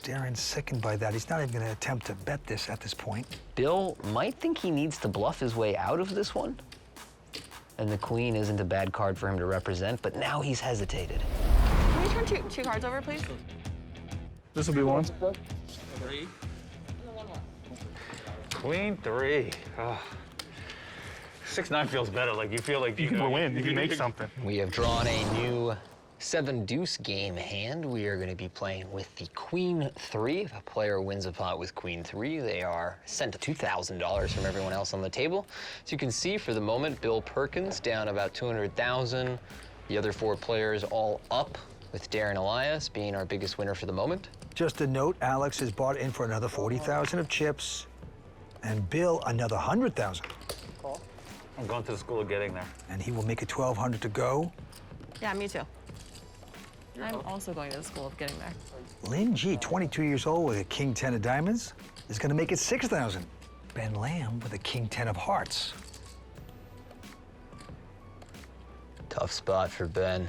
Darren's sickened by that. He's not even going to attempt to bet this at this point. Bill might think he needs to bluff his way out of this one. And the queen isn't a bad card for him to represent, but now he's hesitated. Can we turn two cards over, please? This will be one. Three. Queen 3. Oh. 6-9 feels better. Like you feel like you can win. You can make something. We have drawn a new 7-deuce game hand. We are going to be playing with the Queen 3. If a player wins a pot with Queen 3, they are sent $2,000 from everyone else on the table. As you can see, for the moment, Bill Perkins down about $200,000. The other 4 players all up, with Darren Elias being our biggest winner for the moment. Just a note, Alex has bought in for another 40,000 of chips, and Bill another 100,000. I'm going to the school of getting there. And he will make it 1,200 to go. Yeah, me too. I'm also going to the school of getting there. Lynn G, 22 years old with a king 10 of diamonds, is going to make it 6,000. Ben Lamb with a king 10 of hearts. Tough spot for Ben.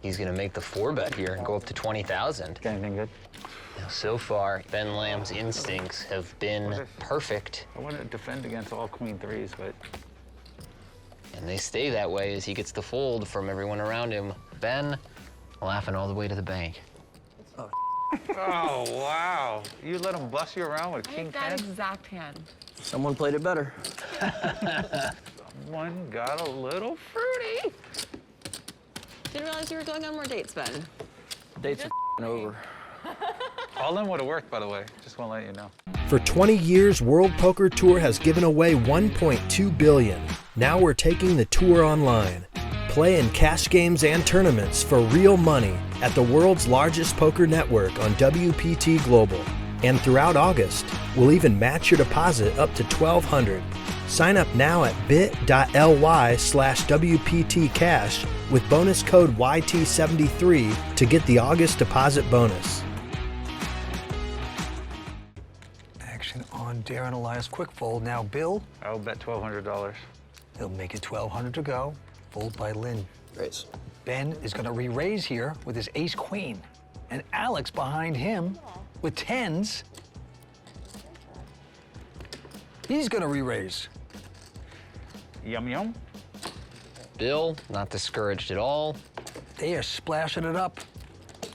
He's going to make the 4-bet here and go up to 20,000. Anything good? Now, so far, Ben Lamb's instincts have been perfect. I want to defend against all Queen 3s, but... And they stay that way as he gets the fold from everyone around him. Ben laughing all the way to the bank. Oh, wow. You let him bust you around with King 10? That exact hand. Someone played it better. Someone got a little fruity. Didn't realize you were going on more dates, Ben. Dates are over. All in would have worked, by the way. Just want to let you know. For 20 years, World Poker Tour has given away $1.2 billion. Now we're taking the tour online. Play in cash games and tournaments for real money at the world's largest poker network on WPT Global. And throughout August, we'll even match your deposit up to $1,200. Sign up now at bit.ly/WPTcash with bonus code YT73 to get the August deposit bonus. Action on Darren Elias quick fold. Now Bill, I'll bet $1,200. he'll make it 1,200 to go. Fold by Lynn. Raise. Ben is going to re-raise here with his ace-queen. And Alex behind him with 10s. He's going to re-raise. Yum, yum. Bill, not discouraged at all. They are splashing it up.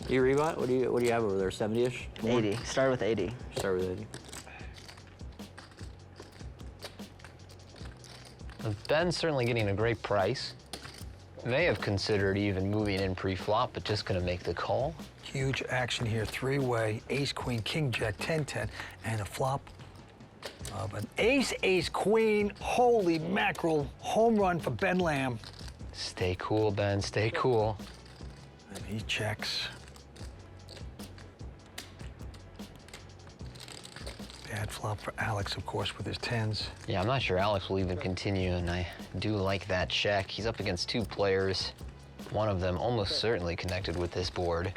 You rebot? What do you have over there? 70-ish? 80. Start with 80. Start with 80. Ben's certainly getting a great price. May have considered even moving in pre-flop, but just going to make the call. Huge action here, 3-way, ace, queen, king, jack, 10-10, and a flop of an ace, ace, queen. Holy mackerel, home run for Ben Lamb. Stay cool, Ben, stay cool. And he checks. Bad flop for Alex, of course, with his 10s. Yeah, I'm not sure Alex will even continue, and I do like that check. He's up against 2 players, one of them almost certainly connected with this board.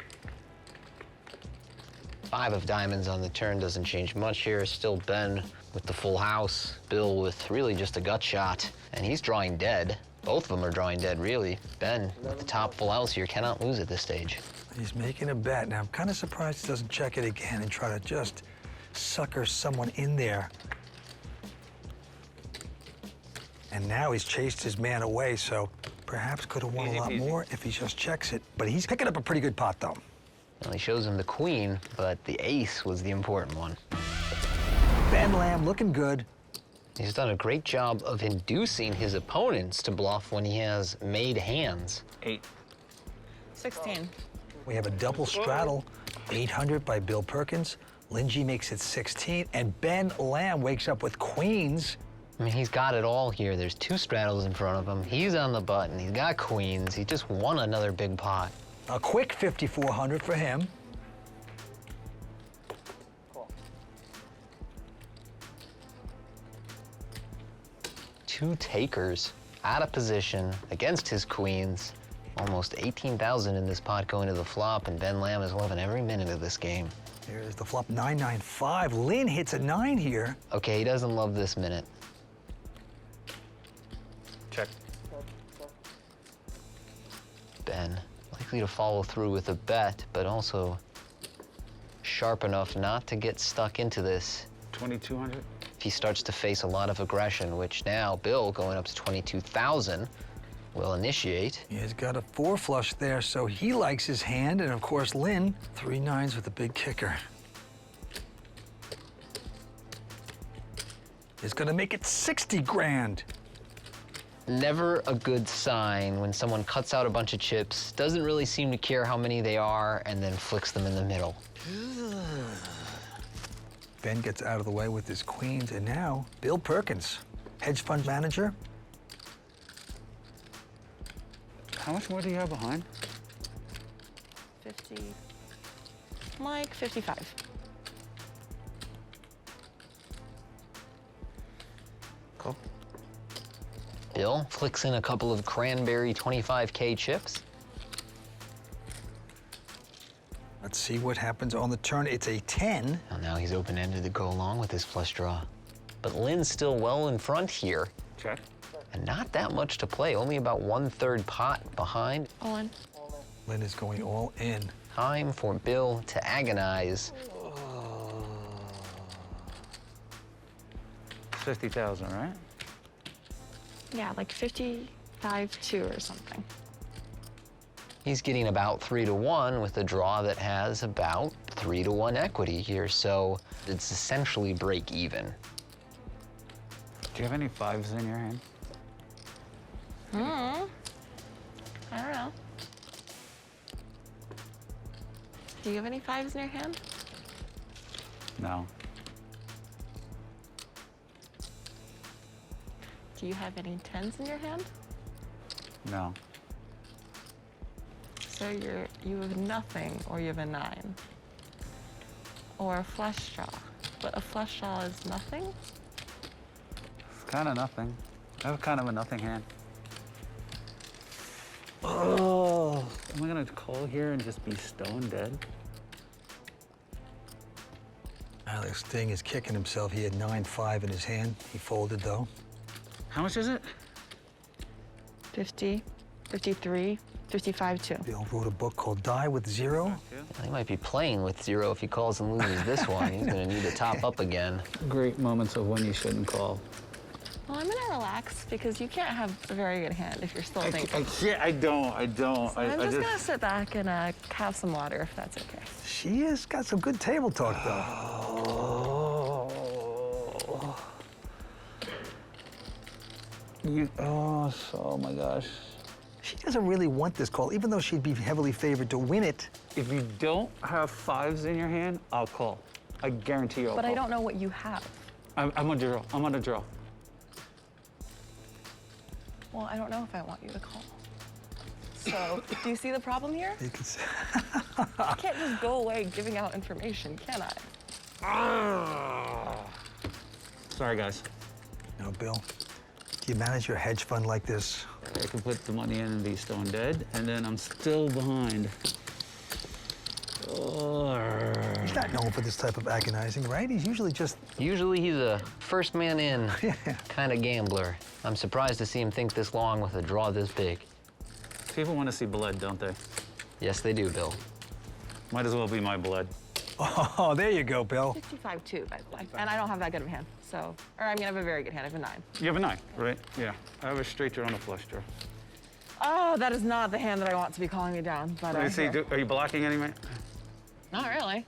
5 of diamonds on the turn doesn't change much here. Still Ben with the full house, Bill with really just a gut shot, and he's drawing dead. Both of them are drawing dead, really. Ben with the top full house here cannot lose at this stage. He's making a bet. Now, I'm kind of surprised he doesn't check it again and try to just sucker someone in there. And now he's chased his man away, so perhaps could have won a lot more if he just checks it. But he's picking up a pretty good pot, though. Well, he shows him the queen, but the ace was the important one. Ben Lamb looking good. He's done a great job of inducing his opponents to bluff when he has made hands. 8. 16. We have a double straddle, 800 by Bill Perkins. Lynn G makes it 16, and Ben Lamb wakes up with queens. I mean, he's got it all here. There's 2 straddles in front of him. He's on the button. He's got queens. He just won another big pot. A quick 5,400 for him. Two takers out of position against his queens. Almost 18,000 in this pot going to the flop, and Ben Lamb is loving every minute of this game. There's the flop, 995. Lynn hits a 9 here. Okay, he doesn't love this minute. Check. Ben, like likely to follow through with a bet, but also sharp enough not to get stuck into this 2,200. if he starts to face a lot of aggression, which now Bill, going up to 22,000, will initiate. He's got a 4 flush there, so he likes his hand. And of course, Lynn, 3 9s with a big kicker. Is gonna make it 60 grand. Never a good sign when someone cuts out a bunch of chips, doesn't really seem to care how many they are, and then flicks them in the middle. Ben gets out of the way with his queens, and now Bill Perkins, hedge fund manager. How much more do you have behind? 50, like 55. Cool. Bill flicks in a couple of cranberry 25K chips. Let's see what happens on the turn. It's a 10. Well, now he's open-ended to go along with his flush draw. But Lynn's still well in front here, Check. and not that much to play, only about 1/3 pot behind. All in. Lynn is going all in. Time for Bill to agonize. 50,000, right? Yeah, like 55-2 or something. He's getting about 3 to 1 with a draw that has about 3 to 1 equity here, so it's essentially break even. Do you have any 5s in your hand? I don't know. Do you have any 5s in your hand? No. Do you have any 10s in your hand? No. So you have nothing, or you have a 9. Or a flush draw. But a flush draw is nothing? It's kind of nothing. I have kind of a nothing hand. Oh. Am I gonna call here and just be stone dead? Alex Sting is kicking himself. He had 9-5 in his hand. He folded, though. How much is it? 50, 53, 55-2. Bill wrote a book called Die with Zero. He might be playing with 0 if he calls and loses this one. He's gonna need to top up again. Great moments of when you shouldn't call. Well, I'm gonna relax because you can't have a very good hand if you're still thinking. I don't. So I'm just gonna sit back and have some water if that's okay. She has got some good table talk, though. Oh my gosh. She doesn't really want this call, even though she'd be heavily favored to win it. If you don't have 5s in your hand, I'll call. I guarantee you I'll But call. I don't know what you have. I'm on a draw. I'm on a draw. Well, I don't know if I want you to call. So, do you see the problem here? You can say, I can't just go away giving out information, can I? Sorry, guys. no, Bill, do you manage your hedge fund like this? I can put the money in and be stone dead, and then I'm still behind. He's not known for this type of agonizing, right? He's usually just... Usually he's a first man in kind of gambler. I'm surprised to see him think this long with a draw this big. People want to see blood, don't they? Yes, they do, Bill. Might as well be my blood. Oh, there you go, Bill. 55-2, by the way. And I don't have that good of a hand, so... Or, I mean, I have a very good hand. I have a 9. You have a 9, right? Yeah. I have a straight draw and a flush draw. Oh, that is not the hand that I want to be calling me down, but... Let me see. Are you blocking any man? Not really.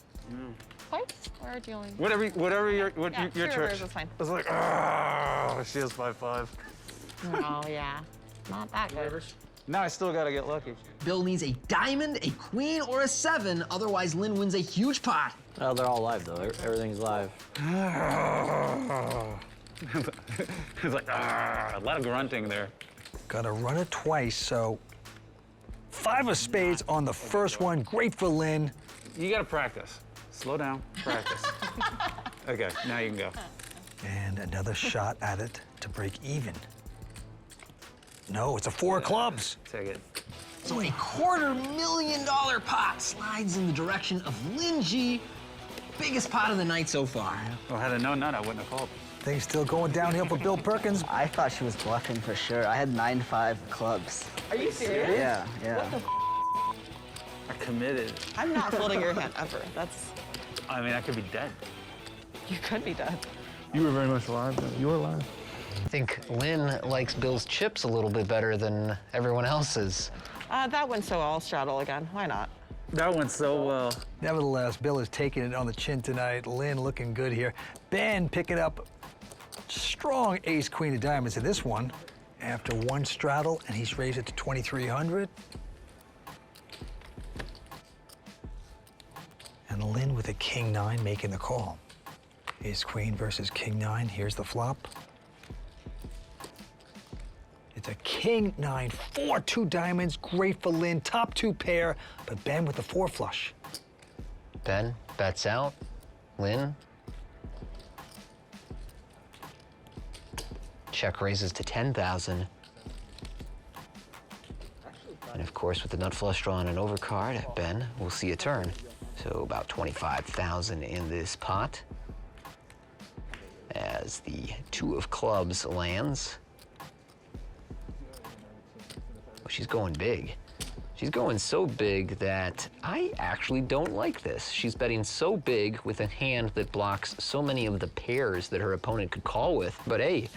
Quite? Or dealing? Whatever your Yeah, your two church. rivers is fine. I was like, oh, she has 5-5. Oh, yeah. Not that good. Now I still gotta get lucky. Bill needs a diamond, a queen, or a 7, otherwise Lynn wins a huge pot. Oh, they're all live, though. Everything's live. It's like, a lot of grunting there. Gotta run it twice, so... 5 of spades on the first one. Great for Lynn. You gotta practice. Slow down, practice. Okay, now you can go. And another shot at it to break even. No, it's a 4 of clubs. Take it. So a $250,000 pot slides in the direction of Lynn G. Biggest pot of the night so far. Well, had I known that, I wouldn't have called. Things still going downhill for Bill Perkins. I thought she was bluffing for sure. I had 9-5 clubs. Are you serious? Yeah. are committed. I'm not folding your hand ever. That's, I mean, I could be dead. you could be dead. You were very much alive, though. You were alive. I think Lynn likes Bill's chips a little bit better than everyone else's. That went so I'll straddle again. Why not? That went so well. Nevertheless, Bill is taking it on the chin tonight. Lynn looking good here. Ben picking up strong ace queen of diamonds in this one after one straddle, and he's raised it to 2,300. And Lynn with a king nine making the call. Ace queen versus king nine. Here's the flop. It's a king nine, 4-2 diamonds. Great for Lynn. Top two pair, but Ben with the four flush. Ben bets out. Lynn. Check raises to 10,000. And of course, with the nut flush draw and an overcard, Ben will see a turn. So about 25,000 in this pot. As the two of clubs lands. Oh, she's going big. She's going so big that I actually don't like this. She's betting so big with a hand that blocks so many of the pairs that her opponent could call with. But hey,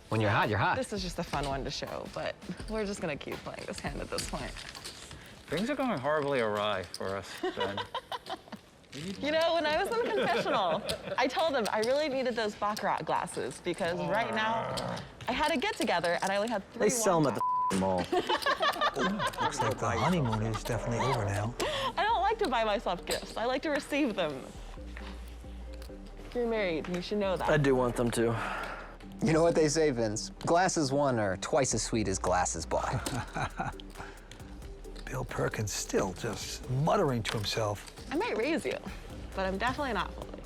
when you're hot, you're hot. This is just a fun one to show, but we're just gonna keep playing this hand at this point. Things are going horribly awry for us, Ben. You know, when I was in the confessional, I told them I really needed those Baccarat glasses because right now I had a get together and I only had 3 They sell them at one-time. the mall. Looks like the honeymoon is definitely over now. I don't like to buy myself gifts. I like to receive them. You're married. You should know that. I do want them to. You know what they say, Vince? Glasses won are twice as sweet as glasses bought. Bill Perkins still just muttering to himself. I might raise you, but I'm definitely not folding.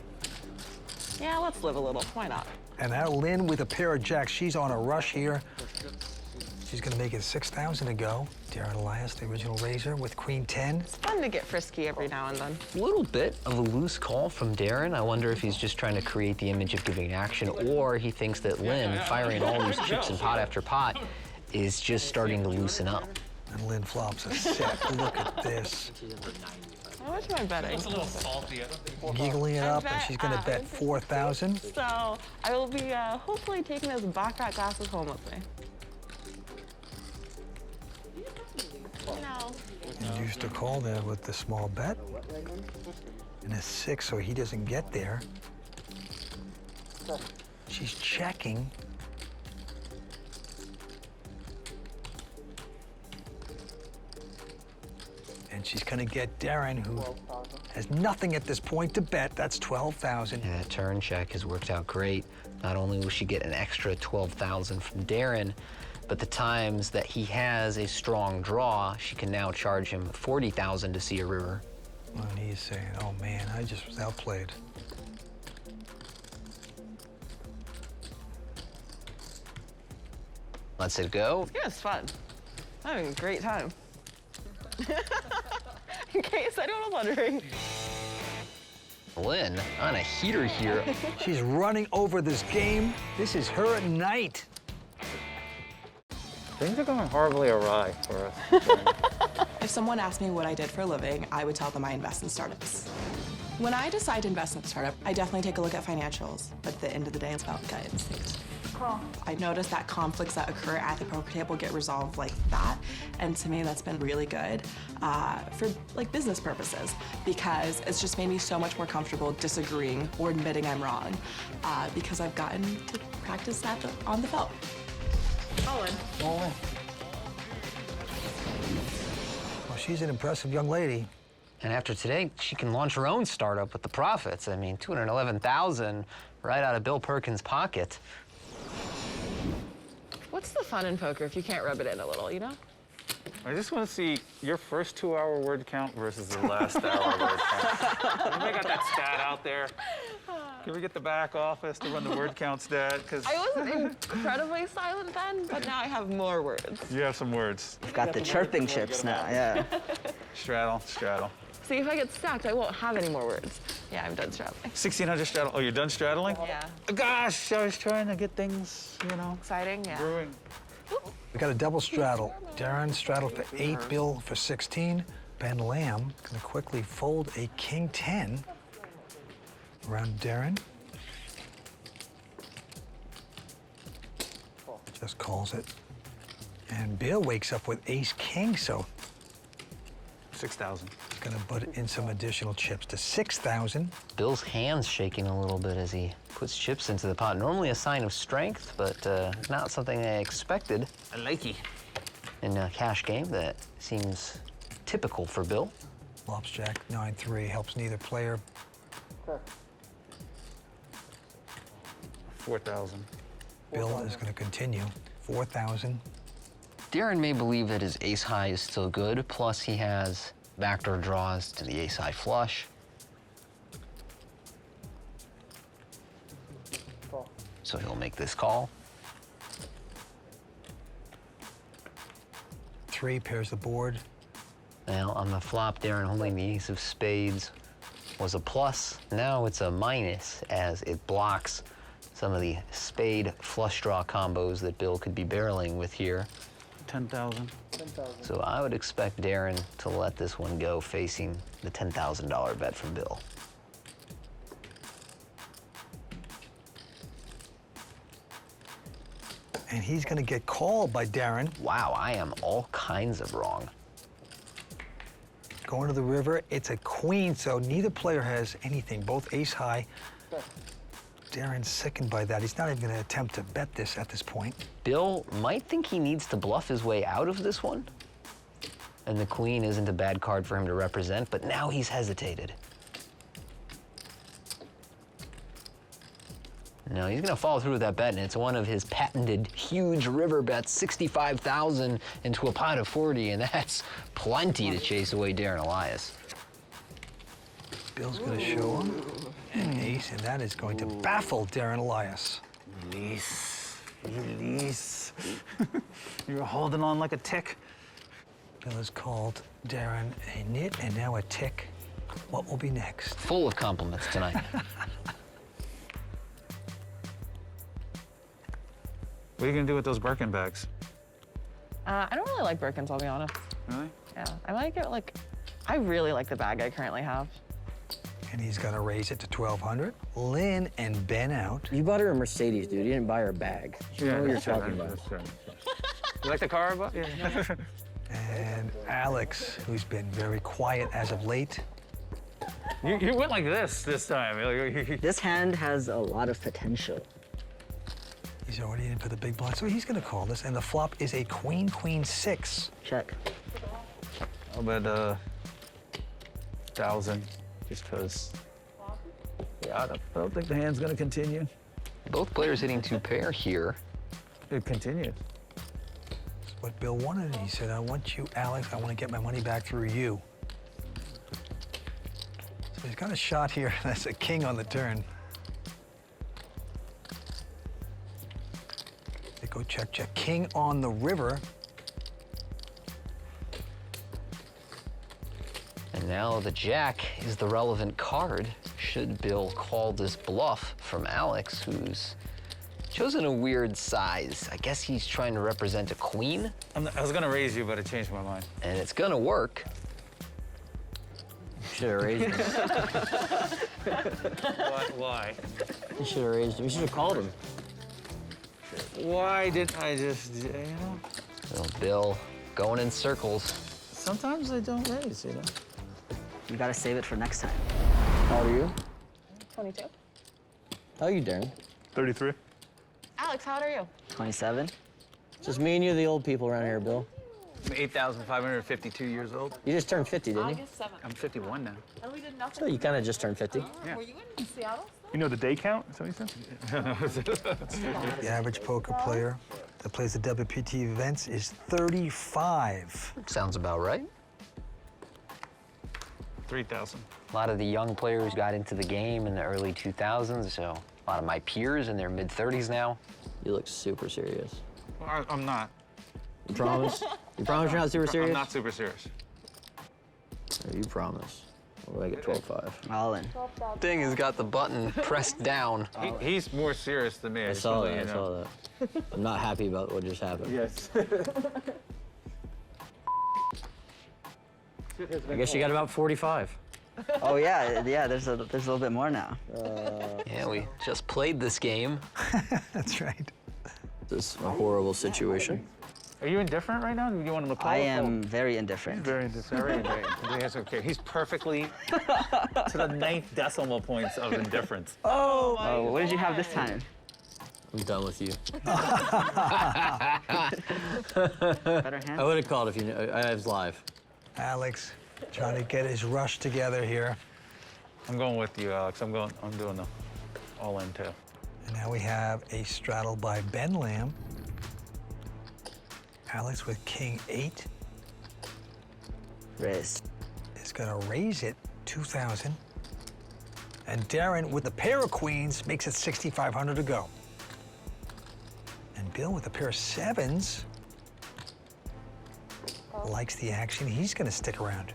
Yeah, let's live a little. Why not? And now Lynn with a pair of jacks. She's on a rush here. She's gonna make it 6,000 to go. Darren Elias, the original raiser, with queen 10. It's fun to get frisky every now and then. A little bit of a loose call from Darren. I wonder if he's just trying to create the image of giving action, or he thinks that Lynn, firing all these chips in pot after pot, is just starting to loosen up. And Lynn flops a set. Look at this. How much am I betting? It's a little salty. Giggling it I up, and bet, she's gonna bet 4,000. So I will be hopefully taking those Baccarat glasses home with me. No. And used to call there with the small bet. And a 6, so he doesn't get there. She's checking. And she's gonna get Darren, who has nothing at this point to bet. That's 12,000. And that turn check has worked out great. Not only will she get an extra 12,000 from Darren, but the times that he has a strong draw, she can now charge him 40,000 to see a river. And he's saying, oh man, I just was outplayed. Lets it go. Yeah, it's fun. I'm having a great time. In case anyone was wondering. Lynn on a heater here. She's running over this game. This is her night. Things are going horribly awry for us. If someone asked me what I did for a living, I would tell them I invest in startups. When I decide to invest in a startup, I definitely take a look at financials, but at the end of the day, it's about gut instinct. I noticed that conflicts that occur at the poker table get resolved like that, and to me, that's been really good for like business purposes, because it's just made me so much more comfortable disagreeing or admitting I'm wrong, because I've gotten to practice that on the felt. All in. Well, she's an impressive young lady. And after today, she can launch her own startup with the profits. I mean, 211,000 right out of Bill Perkins' pocket. What's the fun in poker if you can't rub it in a little, you know? I just want to see your first 2-hour word count versus the last hour word count. Anybody got that stat out there? Can we get the back office to run the word count stat? Because I wasn't incredibly silent then, but now I have more words. you have some words. Got the chirping chips now, yeah. Straddle, straddle. See, if I get stacked, I won't have any more words. Yeah, I'm done straddling. 1,600 straddle. Oh, you're done straddling? Yeah. Gosh, I was trying to get things, you know, Exciting, yeah. brewing. We got a double straddle. Darren straddled for 8, Bill for 16. Ben Lamb gonna quickly fold a king 10 around Darren. Just calls it. And Bill wakes up with ace king, so 6,000. he's gonna put in some additional chips to 6,000. Bill's hand's shaking a little bit as he puts chips into the pot. Normally a sign of strength, but not something I expected I like it. in a cash game. That seems typical for Bill. Flops jack 9-3 helps neither player. 4,000. Bill is gonna continue. 4,000. Darren may believe that his ace high is still good, plus he has backdoor draws to the ace high flush. So he'll make this call. 3 pairs the board. Now on the flop, Darren holding the ace of spades was a plus. Now it's a minus as it blocks some of the spade flush draw combos that Bill could be barreling with here. 10,000. So I would expect Darren to let this one go facing the $10,000 bet from Bill. And he's gonna get called by Darren. Wow, I am all kinds of wrong. Going to the river, it's a queen, so neither player has anything, both ace high. Darren's sickened by that. He's not even gonna attempt to bet this at this point. Bill might think he needs to bluff his way out of this one. And the queen isn't a bad card for him to represent, but now he's hesitated. No, he's gonna follow through with that bet, and it's one of his patented huge river bets, 65,000 into a pot of 40, and that's plenty to chase away Darren Elias. Bill's gonna show him an ace, and that is going to baffle Darren Elias. Release. Release. You were holding on like a tick. Bill has called Darren a nit and now a tick. What will be next? Full of compliments tonight. What are you gonna do with those Birkin bags? I don't really like Perkins, I'll be honest. Really? Yeah, I might get like, I really like the bag I currently have. And he's gonna raise it to 1,200. Lynn and Ben out. You bought her a Mercedes, dude. You didn't buy her a bag. You know what you're talking about. You like the car I bought? Yeah. And Alex, who's been very quiet as of late. You went like this time. This hand has a lot of potential. He's already in for the big blind, so he's gonna call this. And the flop is a queen, queen 6. Check. I'll bet 1,000, just because. Yeah, I don't think the hand's gonna continue. Both players hitting 2 pair here. It continues. That's what Bill wanted. He said, I want you, Alex. I want to get my money back through you. So he's got a shot here. That's a king on the turn. They go check, check. King on the river. And now the jack is the relevant card. Should Bill call this bluff from Alex, who's chosen a weird size. I guess he's trying to represent a queen. I was gonna raise you, but I changed my mind. And it's gonna work. Should have raised him. Why? You should have raised him. You should have called him. Why didn't I just, you know? Well, Bill going in circles. Sometimes I don't raise, you know? You gotta save it for next time. How old are you? 22. How are you, Darren? 33. Alex, how old are you? 27. Just me and you, the old people around here, Bill. I'm 8,552 years old. You just turned 50, didn't you? August 7th. I'm 51 now. And we did nothing. So you kind of just turned 50. Yeah. Were you in Seattle? You know the day count? Is that what you said? The average poker player that plays the WPT events is 35. Sounds about right. 3,000. A lot of the young players got into the game in the early 2000s, so a lot of my peers in their mid-30s now. You look super serious. Well, I'm not. You promise? You promise you're not super serious? I'm not super serious. You promise. What do I get 12-5? All in. Thing has got the button pressed down. He's more serious than me. I saw that, I saw that. I'm not happy about what just happened. Yes. I guess you got about 45. Oh yeah, there's a little bit more now. Yeah, we just played this game. That's right. This is a horrible situation. Are you indifferent right now? Do you want him to call? I am very indifferent. Very indifferent. Very indifferent. Yes, okay. He's perfectly to the 9th decimal points of indifference. Oh, what did you have this time? I'm done with you. Better hand? I would have called if you knew. I was live. Alex trying to get his rush together here. I'm going with you, Alex. I'm doing the all-in too. And now we have a straddle by Ben Lamb. Alex with king 8 Raise. is gonna raise it 2,000. And Darren with a pair of queens makes it 6,500 to go. And Bill with a pair of 7s likes the action. He's gonna stick around.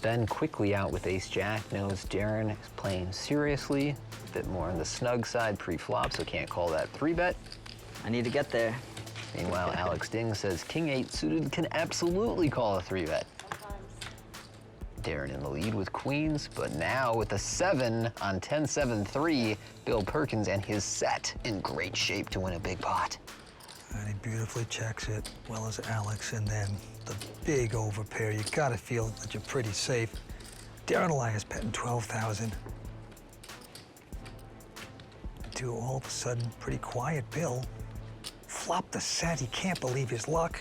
Ben quickly out with ace-jack, knows Darren is playing seriously, a bit more on the snug side pre-flop, so can't call that 3-bet. I need to get there. Meanwhile, Alex Ding says king 8 suited can absolutely call a 3-bet. Darren in the lead with queens, but now with a 7 on 10-7-3, Bill Perkins and his set in great shape to win a big pot. And he beautifully checks it, well as Alex, and then the big overpair. You gotta feel that you're pretty safe. Darren Elias betting 12,000. To all of a sudden, pretty quiet Bill. Flop the set, he can't believe his luck.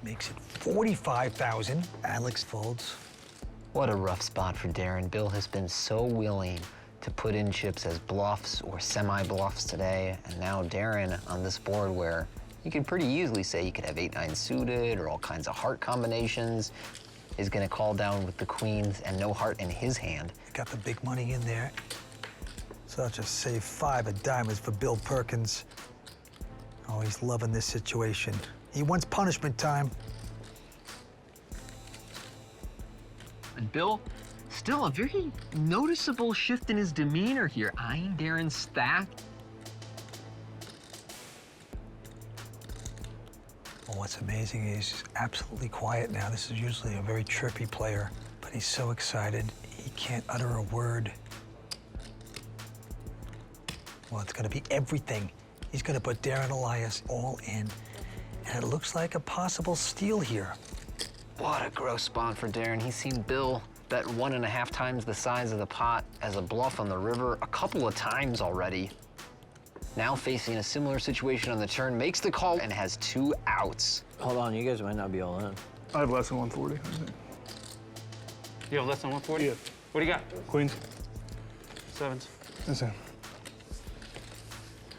Makes it 45,000. Alex folds. What a rough spot for Darren. Bill has been so willing to put in chips as bluffs or semi-bluffs today, and now Darren on this board where you could pretty easily say you could have 8-9 suited or all kinds of heart combinations, is gonna call down with the queens and no heart in his hand. Got the big money in there. Such a safe 5 of diamonds for Bill Perkins. Oh, he's loving this situation. He wants punishment time. And Bill, still a very noticeable shift in his demeanor here, eyeing Darren's stack. Well, what's amazing is he's absolutely quiet now. This is usually a very chirpy player, but he's so excited, he can't utter a word. Well, it's gonna be everything. He's gonna put Darren Elias all in, and it looks like a possible steal here. What a gross spot for Darren. He's seen Bill bet 1.5 times the size of the pot as a bluff on the river a couple of times already. Now facing a similar situation on the turn, makes the call and has 2 outs. Hold on, you guys might not be all in. I have less than 140, I think. You have less than 140? Yeah. What do you got? Queens. 7s. That's it.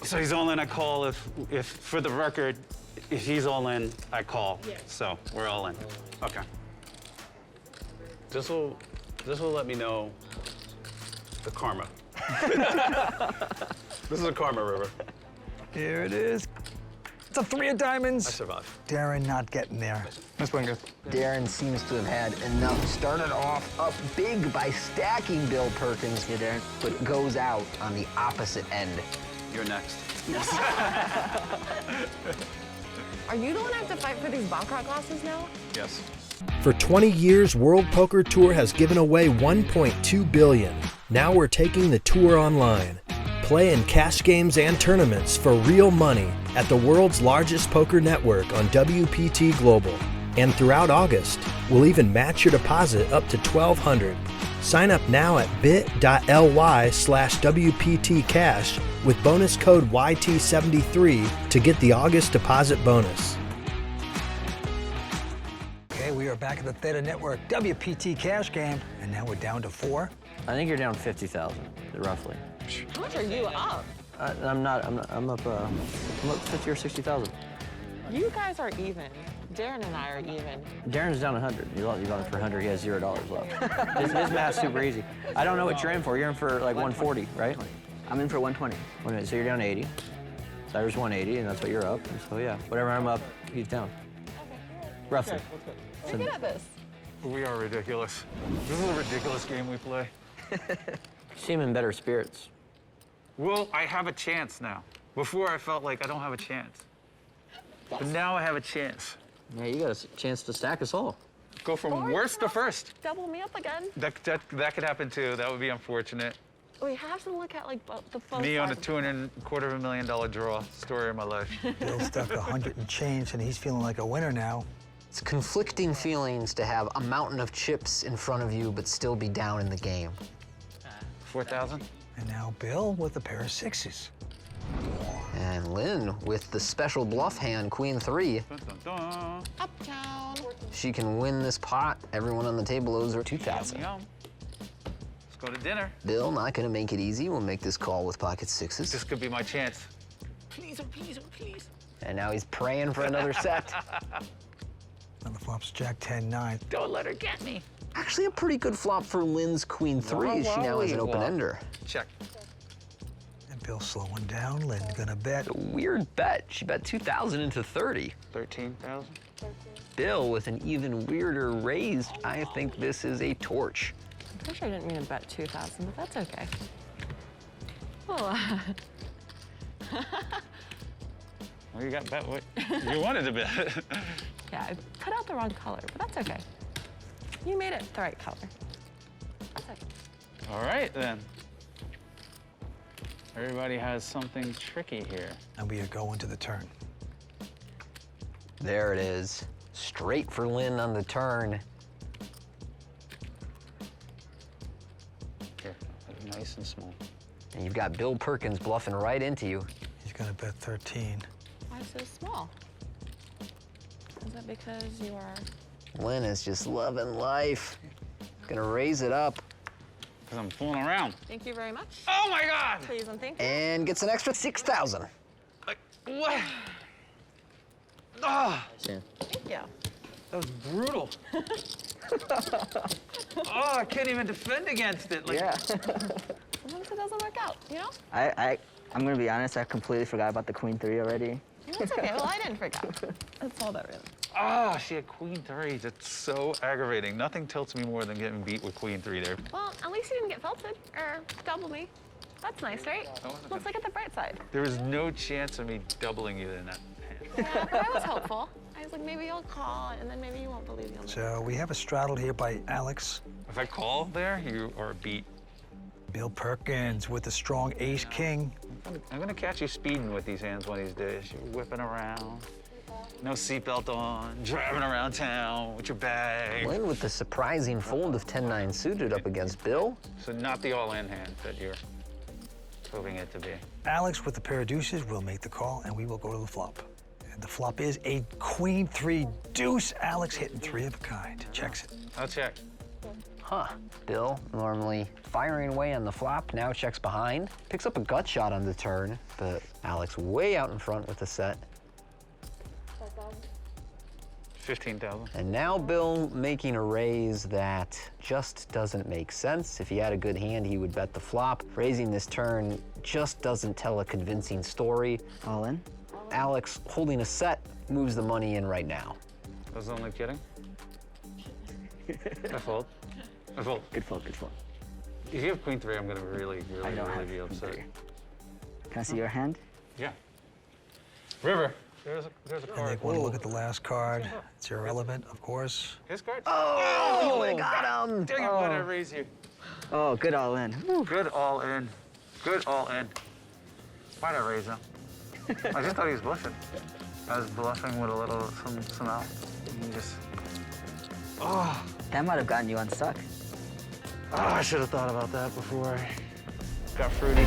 So he's all in, I call. If for the record, if he's all in, I call. Yeah. So we're all in. Okay. This will let me know the karma. This is a karma river. Here it is. It's a 3 of diamonds. I survived. Darren not getting there. Nice playing, guys. Darren seems to have had enough. Started off up big by stacking Bill Perkins, Yeah, Darren. but goes out on the opposite end. You're next. Are you the one I have to fight for these baccarat glasses now? Yes. For 20 years, World Poker Tour has given away $1.2 billion. Now we're taking the tour online. Play in cash games and tournaments for real money at the world's largest poker network on WPT Global. And throughout August, we'll even match your deposit up to $1,200. Sign up now at bit.ly/WPTcash with bonus code YT73 to get the August deposit bonus. Okay, we are back at the Theta Network WPT cash game, and now we're down to 4. I think you're down 50,000, roughly. How much are you up? I'm up 50 or 60,000. You guys are even. Darren and I are even. Darren's down 100. You bought it for 100. He has $0 left. His math's super easy. I don't know what you're in for. You're in for like 140, right? I'm in for 120. So you're down 80. Cyrus 180, and that's what you're up. And so yeah, whatever I'm up, he's down. Roughly. We're good at this. We are ridiculous. This is a ridiculous game we play. You seem in better spirits. Well, I have a chance now. Before I felt like I don't have a chance. But now I have a chance. Yeah, you got a chance to stack us all. Go from worst to first. Double me up again. That could happen too. That would be unfortunate. We have to look at like the both Me on a sides of it. $225,000 draw. Story of my life. Bill stuck 100 and change, and he's feeling like a winner now. It's conflicting feelings to have a mountain of chips in front of you, but still be down in the game. 4,000. And now Bill with a pair of sixes. And Lynn with the special bluff hand, Queen 3. Dun, dun, dun. Uptown. She can win this pot. Everyone on the table owes her 2,000. Yum. Let's go to dinner. Bill, not gonna make it easy. We'll make this call with pocket sixes. This could be my chance. Please, oh please, oh please. And now he's praying for another set. On the flops, Jack 10-9. Don't let her get me. Actually, a pretty good flop for Lynn's Queen 3. She now has an open ender. Check. And Bill slowing down. Lynn gonna bet. A weird bet. She bet 2,000 into 30. 13,000. Bill with an even weirder raise. I think this is a torch. I'm pretty sure I didn't mean to bet 2,000, but that's okay. Oh. Well, you got bet what you wanted to bet. Yeah, I put out the wrong color, but that's okay. You made it the right color. That's okay. All right, then. Everybody has something tricky here. And we are going to the turn. There it is. Straight for Lynn on the turn. Here, nice and small. And you've got Bill Perkins bluffing right into you. He's gonna bet 13. Why so small? Is that because you are... Lynn is just loving life. Gonna raise it up Because I'm fooling around. Thank you very much. Oh my God! Please and thank you. and gets an extra 6,000. Like, what? Oh, Thank you. that was brutal. Oh, I can't even defend against it. Like, Yeah. Sometimes it doesn't work out, you know? I'm gonna be honest, I completely forgot about the Queen 3 already. That's okay. Well, I didn't forget. That's all that really. oh, she had Queen 3. That's so aggravating. Nothing tilts me more than getting beat with Queen 3 there. Well, at least you didn't get felted or double me. That's nice, right? Let's look at the bright side. There was no chance of me doubling you in that hand. Yeah, but I was hopeful. I was like, maybe you'll call, and then maybe you won't believe you'll. So we have a straddle here by Alex. If I call there, you are beat. Bill Perkins with a strong ace-king. I'm gonna catch you speeding with these hands one of these days. You're whipping around, no seatbelt on, driving around town with your bag. Lynn with the surprising fold of 10-9 suited up against Bill. So not the all-in hand that you're hoping it to be. Alex with the pair of deuces will make the call, and we will go to the flop. And the flop is a Queen 3 deuce. Alex hitting 3 of a kind. Checks it. I'll check. Huh. Bill, normally firing away on the flop, now checks behind. Picks up a gut shot on the turn, but Alex way out in front with the set. 15,000. And now Bill making a raise that just doesn't make sense. If he had a good hand, he would bet the flop. Raising this turn just doesn't tell a convincing story. All in? Alex, holding a set, moves the money in right now. I was only kidding. I fold. I fold. Good fold, good fold. If you have Queen 3, I'm gonna really I don't have be Queen upset. 3. Can I see your hand? Yeah. River. There's a And they card. want to look at the last card. It's irrelevant, of course. His card? Oh, they got him! Dang it, why'd I raise you? Oh, good all in. Whew. Good all in. Good all in. Why'd I raise him? I just thought he was bluffing. I was bluffing with a little some out. And he just. Oh. That might have gotten you unstuck. Oh, I should have thought about that before I got fruity.